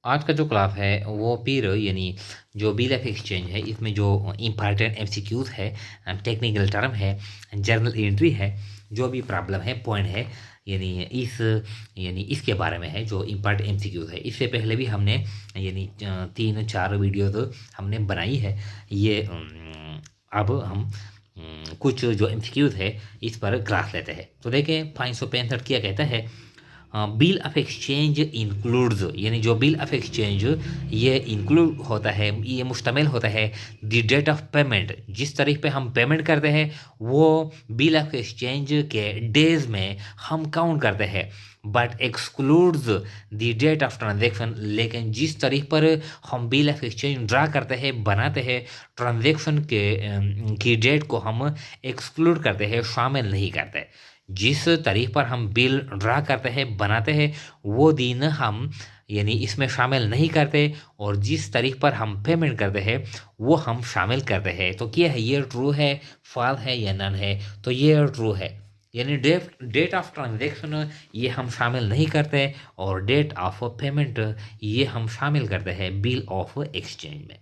आज का जो क्लास है वो फिर यानी जो बिल ऑफ एक्सचेंज है इसमें जो इम्पॉर्टेंट एमसीक्यूज है, टेक्निकल टर्म है, जर्नल एंट्री है, जो भी प्रॉब्लम है पॉइंट है यानी इसके बारे में है जो इम्पॉर्टेंट एमसीक्यूज है। इससे पहले भी हमने यानी 3-4 वीडियोज हमने बनाई है। ये अब हम कुछ जो एमसीक्यूज है इस पर क्लास लेते हैं। तो देखें 565 क्या कहता है। बिल ऑफ एक्सचेंज इंक्लूड्स यानी जो बिल ऑफ एक्सचेंज ये इंक्लूड होता है, ये मुश्तमिल होता है द डेट ऑफ पेमेंट। जिस तारीख पे हम पेमेंट करते हैं वो बिल ऑफ एक्सचेंज के डेज में हम काउंट करते हैं, but excludes the date of transaction. लेकिन जिस तारीख पर हम बिल ऑफ एक्सचेंज ड्रा करते हैं, बनाते हैं, ट्रांजेक्शन की डेट को हम एक्सक्लूड करते हैं, शामिल नहीं करते। जिस तारीख पर हम बिल ड्रा करते हैं, बनाते हैं, वो दिन हम यानी इसमें शामिल नहीं करते, और जिस तारीख पर हम पेमेंट करते हैं वो हम शामिल करते हैं। तो क्या है, ये ट्रू है, फॉल्स है या नन है? तो ये ट्रू है, यानी डेट ऑफ ट्रांजेक्शन ये हम शामिल नहीं करते, और डेट ऑफ पेमेंट ये हम शामिल करते हैं बिल ऑफ एक्सचेंज में।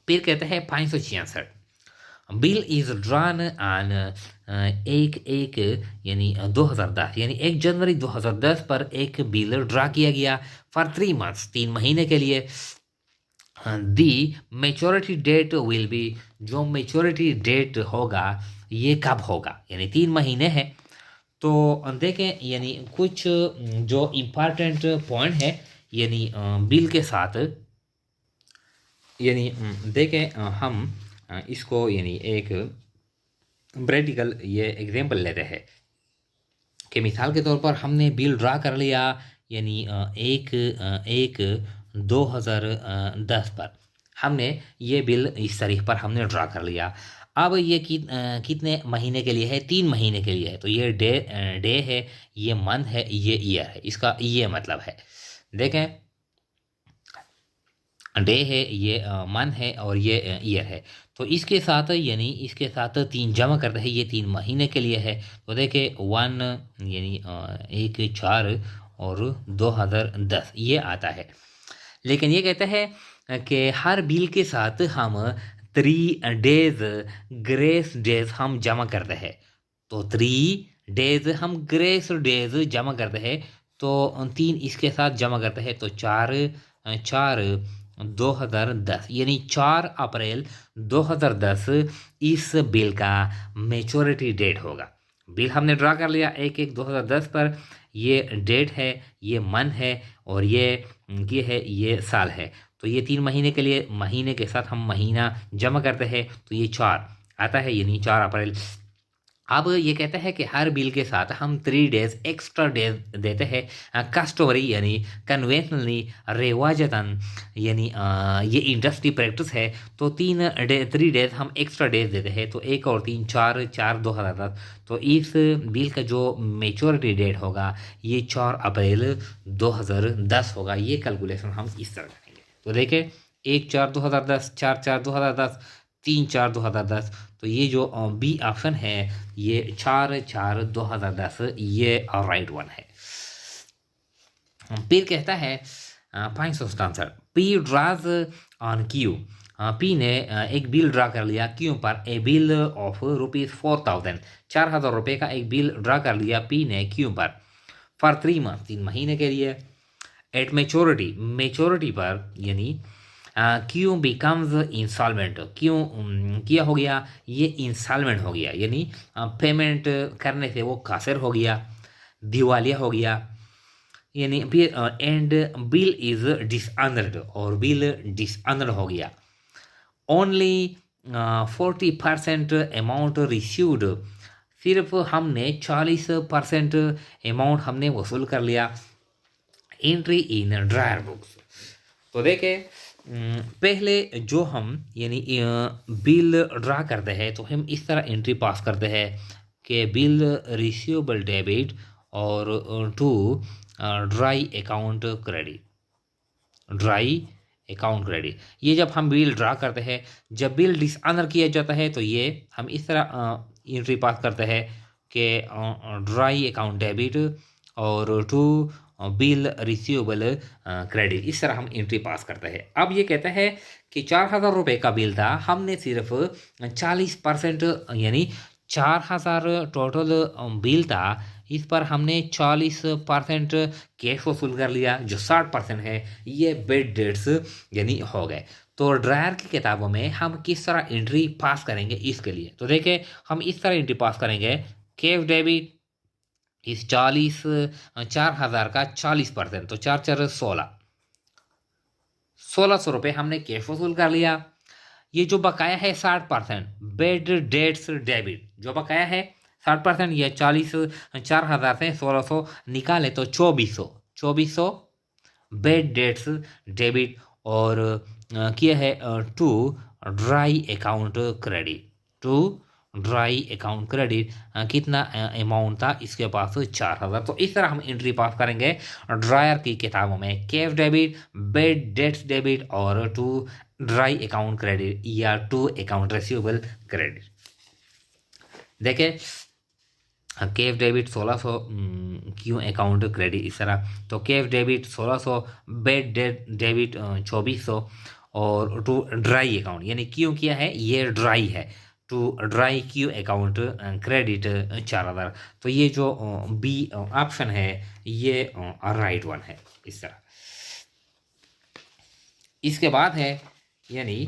फिर कहते हैं 566 बिल इज ड्रॉन ऑन एक यानी 2010 यानी 1 जनवरी 2010 पर एक बिल ड्रा किया गया फॉर 3 मंथ्स, 3 महीने के लिए। दी मेच्योरिटी डेट विल बी, जो मेच्योरिटी डेट होगा ये कब होगा, यानी 3 महीने है। तो देखें यानी कुछ जो इम्पॉर्टेंट पॉइंट है यानी बिल के साथ, यानी देखें हम इसको यानी एक प्रैक्टिकल ये एग्जांपल लेते हैं कि मिसाल के तौर पर हमने बिल ड्रा कर लिया यानी 1/1/2010 पर हमने ये बिल इस तारीख पर हमने ड्रा कर लिया। अब ये कितने महीने के लिए है? 3 महीने के लिए है। तो ये डे है, ये मंथ है, ये ईयर है। इसका ये मतलब है, देखें डे है, ये मंथ है, और ये ईयर है। तो इसके साथ यानी इसके साथ 3 जमा करते हैं, ये 3 महीने के लिए है। तो देखें 1 यानी 1/4 और 2010 ये आता है। लेकिन ये कहता है कि हर बिल के साथ हम 3 डेज ग्रेस डेज हम जमा करते हैं। तो 3 डेज हम ग्रेस डेज जमा करते हैं, तो 3 इसके साथ जमा करते हैं, तो 4/4/2010 यानी 4 अप्रैल 2010 इस बिल का मेच्योरिटी डेट होगा। बिल हमने ड्रा कर लिया 1/1/2010 पर, ये डेट है, ये मंथ है, और ये है, ये साल है। तो ये 3 महीने के लिए महीने के साथ हम महीना जमा करते हैं, तो ये 4 आता है, यानी 4 अप्रैल। अब ये कहता है कि हर बिल के साथ हम 3 डेज एक्स्ट्रा डेज देते हैं कस्टमरी यानी कन्वेंशनली, रिवाजतन यानी ये इंडस्ट्री प्रैक्टिस है। तो 3 डेज हम एक्स्ट्रा डेज देते हैं, तो 1 और 3 4/4/2010। तो इस बिल का जो मेच्योरिटी डेट होगा ये 4 अप्रैल 2010 होगा। ये कैलकुलेशन हम इस तरह करेंगे। तो देखें 1/4/2010, 4/4/2010, 3/4/2010। तो ये जो बी ऑप्शन है ये 4/4/2010 ये राइट वन है। फिर कहता है 567 P draws on Q. P ने एक बिल ड्रा कर लिया क्यू पर, ए बिल ऑफ ₹4000, 4,000 रुपये का एक बिल ड्रा कर लिया पी ने क्यू पर फॉर 3 मंथ, 3 महीने के लिए। एट मेच्योरिटी पर यानी क्यों बिकम्स इंस्टॉलमेंट, क्यों क्या हो गया, ये इंस्टॉलमेंट हो गया, यानी पेमेंट करने से वो कासिर हो गया, दिवालिया हो गया। यानी फिर एंड बिल इज डिसऑनर्ड, और बिल डिसऑनर्ड हो गया। ओनली 40% अमाउंट रिसीव्ड, सिर्फ हमने 40% अमाउंट हमने वसूल कर लिया। Entry in dryer books. तो देखें पहले जो हम यानी बिल ड्रा करते हैं तो हम इस तरह एंट्री पास करते हैं कि बिल रिसीवेबल डेबिट और टू ड्राई अकाउंट क्रेडिट, ये जब हम बिल ड्रा करते हैं, जब बिल डिसऑनर किया जाता है तो ये हम इस तरह एंट्री पास करते हैं कि ड्राई अकाउंट डेबिट और टू बिल रिसीवेबल क्रेडिट, इस तरह हम एंट्री पास करते हैं। अब ये कहता है कि 4,000 रुपये का बिल था, हमने सिर्फ 40% यानी 4,000 टोटल बिल था, इस पर हमने 40% कैश वसूल कर लिया, जो 60% है ये बेड डेट्स यानी हो गए। तो ड्रायर की किताबों में हम किस तरह एंट्री पास करेंगे इसके लिए, तो देखिए हम इस तरह एंट्री पास करेंगे। कैश डेबिट इस 4,000 का 40%, तो 4×4 = 16, 1,600 रुपये हमने कैश वसूल कर लिया। ये जो बकाया है 60%, बेड डेट्स डेबिट, जो बकाया है 60%, ये 4,000 से 1,600 निकाले तो 2,400 बेड डेट्स डेबिट। और किया है to drawee account credit, to drawee account credit कितना अमाउंट था इसके पास 4,000। तो इस तरह हम एंट्री पास करेंगे ड्रायर की किताबों में, cash debit, bad debts debit और टू ड्राई अकाउंट क्रेडिट या टू अकाउंट रिसीवेबल क्रेडिट। देखिए कैश डेबिट 1,600 क्यों अकाउंट क्रेडिट इस तरह, तो कैश डेबिट 1,600, बेड डेबिट 2,400 और टू ड्राई अकाउंट यानी क्यों किया है ये ड्राई है, to drawee q account credit 4,000। तो ये जो बी ऑप्शन है ये राइट वन है इस तरह। इसके बाद है यानी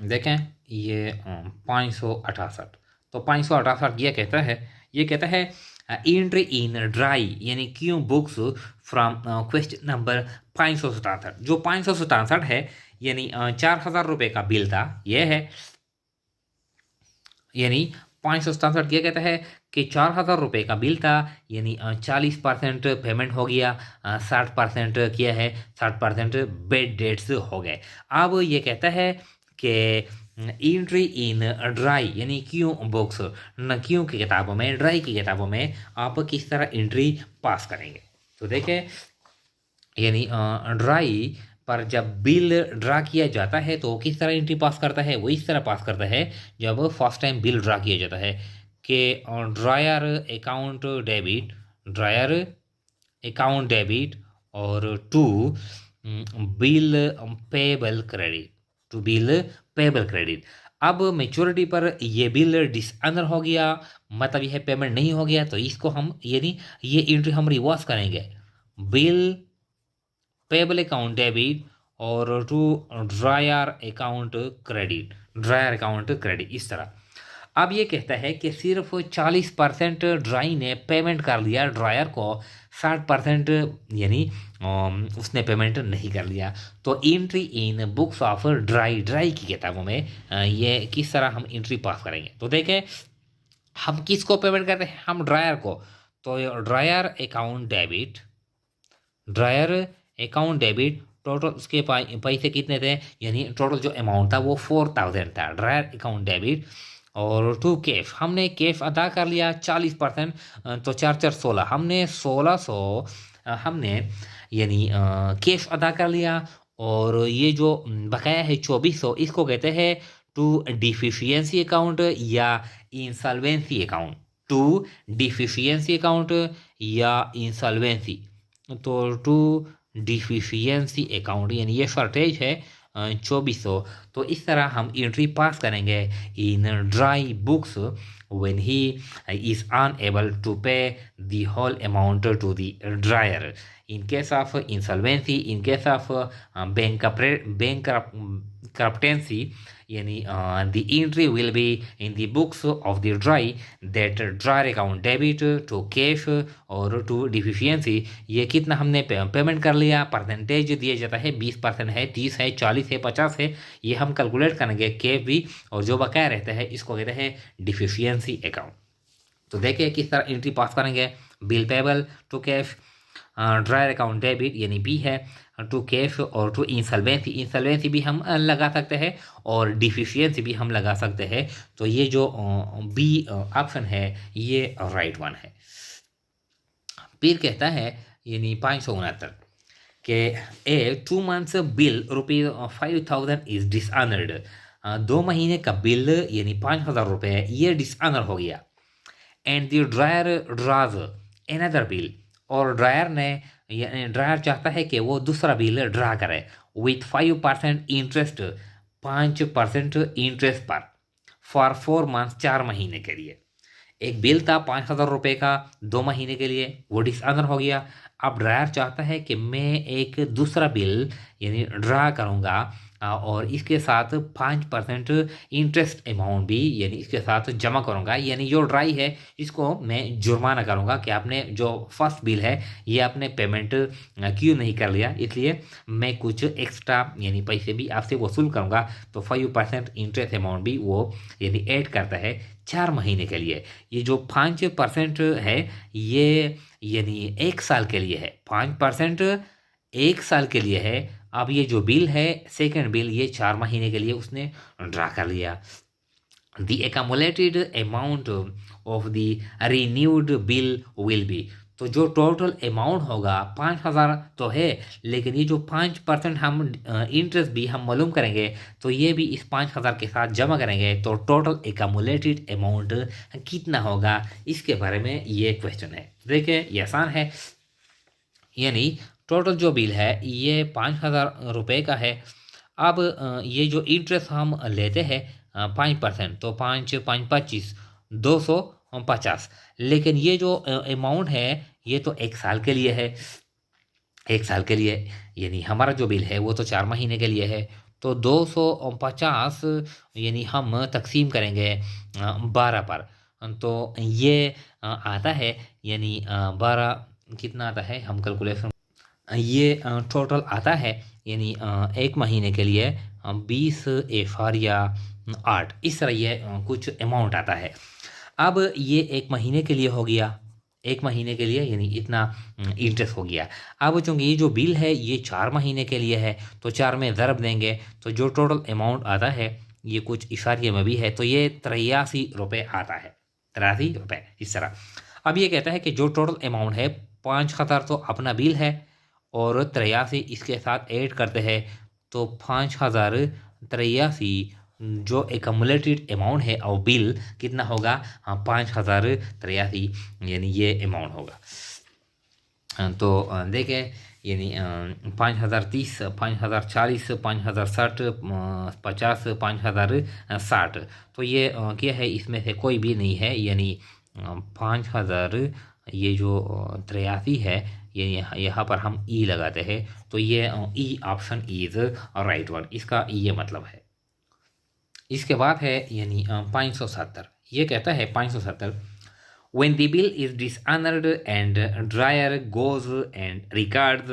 देखें ये 568, तो 568 ये कहता है एंट्री इन ड्राई यानी क्यों बुक्स फ्रॉम क्वेश्चन नंबर 567, जो 567 है यानी 4,000 रुपये का बिल था ये है, यानी 567 ये कहता है कि 4,000 रुपये का बिल था, यानी 40% पेमेंट हो गया, 60% किया है, 60% बेड डेट्स हो गए। अब ये कहता है कि एंट्री इन ड्राई यानी क्यों बुक्स, न क्यों की किताबों में, ड्राई की किताबों में आप किस तरह एंट्री पास करेंगे। तो देखें यानी ड्राई पर जब बिल ड्रा किया जाता है तो किस तरह एंट्री पास करता है, वो इस तरह पास करता है जब फर्स्ट टाइम बिल ड्रा किया जाता है कि drawer account debit, drawer account debit और to bill payable credit, to bill payable credit. अब मेच्योरिटी पर ये बिल डिसऑनर हो गया, मतलब यह पेमेंट नहीं हो गया, तो इसको हम यानी ये एंट्री हम रिवर्स करेंगे, बिल पेबल अकाउंट डेबिट और to drawer account credit, drawer account credit इस तरह। अब ये कहता है कि सिर्फ 40% ड्राई ने पेमेंट कर लिया ड्रायर को, 60% यानी उसने पेमेंट नहीं कर लिया। तो entry in books of dry, dry की किताबों में ये किस तरह हम एंट्री पास करेंगे। तो देखें हम किसको पेमेंट करते हैं, हम ड्रायर को, तो dryer account debit, drawer account debit total उसके पैसे कितने थे, यानी टोटल जो अमाउंट था वो 4,000 था, ड्रायर अकाउंट डेबिट। और टू कैश, हमने कैश अदा कर लिया 40%, तो 4×4 = 16, हमने 1,600 हमने यानी कैश अदा कर लिया। और ये जो बकाया है 2,400, इसको कहते हैं टू डिफिशियंसी अकाउंट या insolvency account, to deficiency account या इंसॉल्वेंसी। तो टू डिफिशियंसी अकाउंट यानी ये शॉर्टेज है 2,400। तो इस तरह हम एंट्री पास करेंगे in dry books when he is unable to pay the whole amount to the dryer. In case of insolvency, in case of bankruptcy, यानी the entry will be in the books of the dry that dryer account debit to cash और to deficiency। ये कितना हमने payment कर लिया, percentage दिया जाता है 20% है, 30 है, 40 है, 50 है, ये हम कैलकुलेट करेंगे कैश भी, और जो बकाया रहता है इसको कहते हैं डिफिशियंसी अकाउंट। तो देखिए किस तरह एंट्री पास करेंगे, bill payable to cash, drawer account debit यानी बी है, टू कैश और टू इंसॉल्वेंसी, इंसॉल्वेंसी भी हम लगा सकते हैं और डिफिशियंसी भी हम लगा सकते हैं। तो ये जो बी ऑप्शन है ये राइट वन है। फिर कहता है यानी 569 के ए 2 months बिल ₹5,000 इज डिसऑनर्ड, 2 महीने का बिल यानी 5,000 रुपये ये डिसऑनर हो गया। And the dryer draws another bill, और ड्रायर ने ड्रायर चाहता है कि वो दूसरा बिल ड्रा करे विथ 5% इंटरेस्ट, 5% इंटरेस्ट पर फॉर 4 मंथ्स, 4 महीने के लिए। एक बिल था 5,000 रुपये का 2 महीने के लिए, वो डिसऑनर हो गया। अब ड्रायर चाहता है कि मैं एक दूसरा बिल यानी ड्रा करूँगा और इसके साथ 5% इंटरेस्ट अमाउंट भी यानी इसके साथ जमा करूँगा, यानी जो ड्राई है इसको मैं जुर्माना करूँगा कि आपने जो फर्स्ट बिल है ये आपने पेमेंट क्यों नहीं कर लिया, इसलिए मैं कुछ एक्स्ट्रा यानी पैसे भी आपसे वसूल करूँगा। तो 5% इंटरेस्ट अमाउंट भी वो यानी ऐड करता है 4 महीने के लिए। ये जो 5% है ये यानी 1 साल के लिए है, 5% 1 साल के लिए है। अब ये जो बिल है सेकंड बिल ये 4 महीने के लिए उसने ड्रा कर लिया। The accumulated amount of the renewed bill will be, तो जो टोटल अमाउंट होगा 5,000 तो है, लेकिन ये जो 5% हम इंटरेस्ट भी हम मालूम करेंगे तो ये भी इस 5,000 के साथ जमा करेंगे, तो टोटल एकमुलेटेड अमाउंट कितना होगा, इसके बारे में ये क्वेश्चन है। देखिए ये आसान है, यानी टोटल जो बिल है ये 5,000 रुपये का है। अब ये जो इंटरेस्ट हम लेते हैं 5%, तो 5×5 25, 250, लेकिन ये जो अमाउंट है ये तो 1 साल के लिए है, 1 साल के लिए, यानी हमारा जो बिल है वो तो 4 महीने के लिए है। तो 250 यानी हम तकसीम करेंगे 12 पर, तो ये आता है यानी 12 कितना आता है, हम कैलकुलेशन, ये टोटल आता है यानी 1 महीने के लिए 20.8, इस तरह ये कुछ अमाउंट आता है। अब ये 1 महीने के लिए हो गया, 1 महीने के लिए यानी इतना इंटरेस्ट हो गया। अब चूँकि ये जो बिल है ये 4 महीने के लिए है तो 4 में ज़रब देंगे तो जो टोटल अमाउंट आता है ये कुछ इशारे में भी है, तो ये 83 रुपये आता है, 83 रुपये इस तरह। अब ये कहता है कि जो टोटल अमाउंट है 5,000 तो अपना बिल है और 83 इसके साथ ऐड करते हैं, तो 5,083 जो एकमुलेटेड अमाउंट है और बिल कितना होगा, 5,083 यानी ये अमाउंट होगा। तो देखें यानी 5,030, 5,040, 5,060, 50, 5,060, तो ये क्या है, इसमें से कोई भी नहीं है, यानी 5,000 ये जो 83 है ये यहाँ पर हम ई लगाते हैं, तो ये E option is right one, इसका ये मतलब है। इसके बाद है यानी 570, ये कहता है 570 when the bill is dishonored and dryer goes and records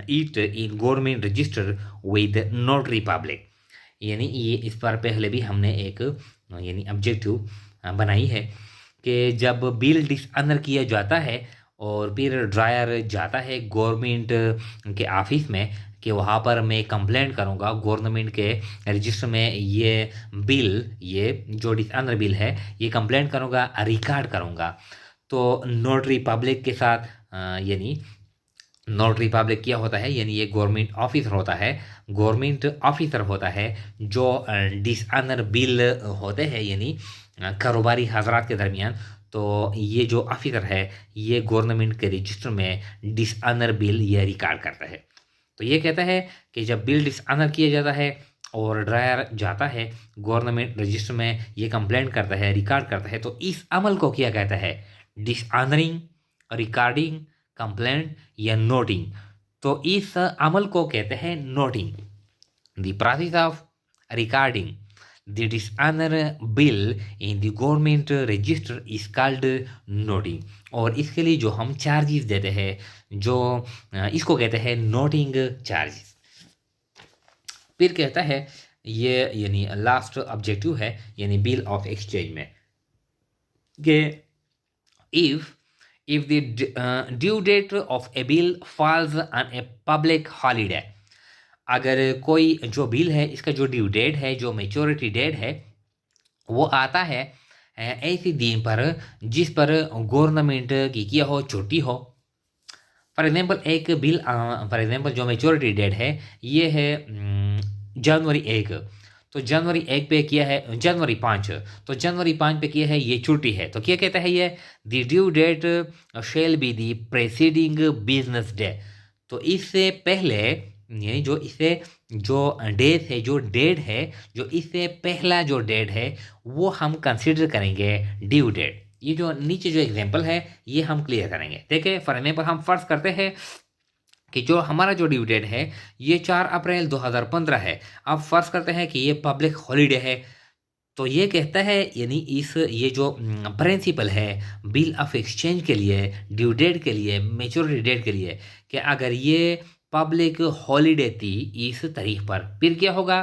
it in government register with notary public, यानी ये इस बार पहले भी हमने एक यानी ऑब्जेक्टिव बनाई है कि जब बिल डिसऑनर किया जाता है और फिर ड्रायर जाता है गवर्नमेंट के ऑफिस में कि वहाँ पर मैं कंप्लेंट करूँगा गवर्नमेंट के रजिस्टर में, ये बिल ये जो डिसऑनर बिल है ये कंप्लेंट करूँगा, रिकॉर्ड करूँगा। तो नोटरी पब्लिक के साथ यानी नोटरी पब्लिक क्या होता है, यानी ये गवर्नमेंट ऑफिसर होता है, गवर्नमेंट ऑफिसर होता है जो डिसऑनर बिल होते हैं यानी कारोबारी हजरात के दरमियान, तो ये जो ऑफिसर है ये गवर्नमेंट के रजिस्टर में डिसऑनर बिल ये रिकॉर्ड करता है। तो ये कहता है कि जब बिल डिसऑनर किया जाता है और ड्रायर जाता है गवर्नमेंट रजिस्टर में, ये कंप्लेंट करता है, रिकॉर्ड करता है, तो इस अमल को क्या कहता है, डिसऑनरिंग, रिकॉर्डिंग, कंप्लेंट या नोटिंग। तो इस अमल को कहते हैं noting. The process of recording the dishonour bill in the government register is called noting, और इसके लिए जो हम चार्जेस देते हैं जो इसको कहते हैं नोटिंग चार्जेस। फिर कहता है ये यानी लास्ट ऑब्जेक्टिव है यानी बिल ऑफ एक्सचेंज में कि if the due date of a bill falls on a public holiday, अगर कोई जो बिल है इसका जो ड्यू डेट है, जो मेच्योरिटी डेट है वो आता है ऐसे दिन पर जिस पर गवर्नमेंट की क्या हो, छुट्टी हो। फॉर एग्जांपल एक बिल फॉर एग्जांपल जो मेच्योरिटी डेट है ये है जनवरी 1, तो जनवरी 1 पे किया है, जनवरी 5, तो जनवरी 5 पे किया है, ये छुट्टी है। तो क्या कहता है ये, the due date shall be the preceding business day. तो इससे पहले, यानी जो इससे जो डेट है, जो डेट है, जो इससे पहला जो डेट है वो हम कंसिडर करेंगे ड्यू डेट। ये जो नीचे जो एग्जांपल है ये हम क्लियर करेंगे। देखिए फॉर एग्जांपल हम फर्ज करते हैं कि जो हमारा जो ड्यू डेट है ये 4 अप्रैल 2015 है। अब फर्ज करते हैं कि ये पब्लिक हॉलीडे है। तो ये कहता है, यानी इस ये जो प्रिंसिपल है बिल ऑफ एक्सचेंज के लिए, ड्यू डेट के लिए, मेच्योरिटी डेट के लिए, कि अगर ये पब्लिक हॉलीडे थी इस तारीख पर, फिर क्या होगा,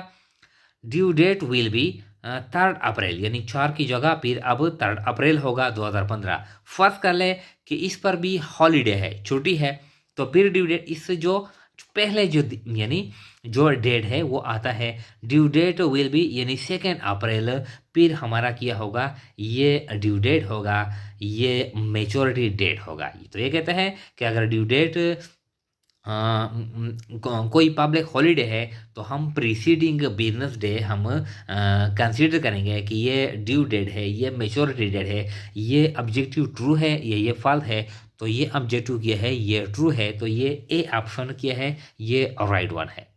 ड्यू डेट विल बी 3 अप्रैल, यानी 4 की जगह फिर अब 3 अप्रैल होगा 2015। फर्ज कर ले कि इस पर भी हॉलीडे है, छुट्टी है, तो फिर ड्यू डेट इससे जो पहले जो यानी जो डेट है वो आता है, ड्यू डेट विल बी यानी 2 अप्रैल, फिर हमारा क्या होगा, ये ड्यू डेट होगा, ये मेच्योरिटी डेट होगा। तो ये कहते हैं कि अगर ड्यू डेट कोई पब्लिक हॉलीडे है तो हम प्रीसीडिंग बिजनेस डे हम कंसीडर करेंगे कि ये ड्यू डेट है, ये मेच्योरिटी डेट है, ये ऑब्जेक्टिव ट्रू है, ये फॉल्स है। तो ये ऑब्जेक्टिव क्या है, ये ट्रू है, तो ये ए ऑप्शन क्या है, ये राइट वन है।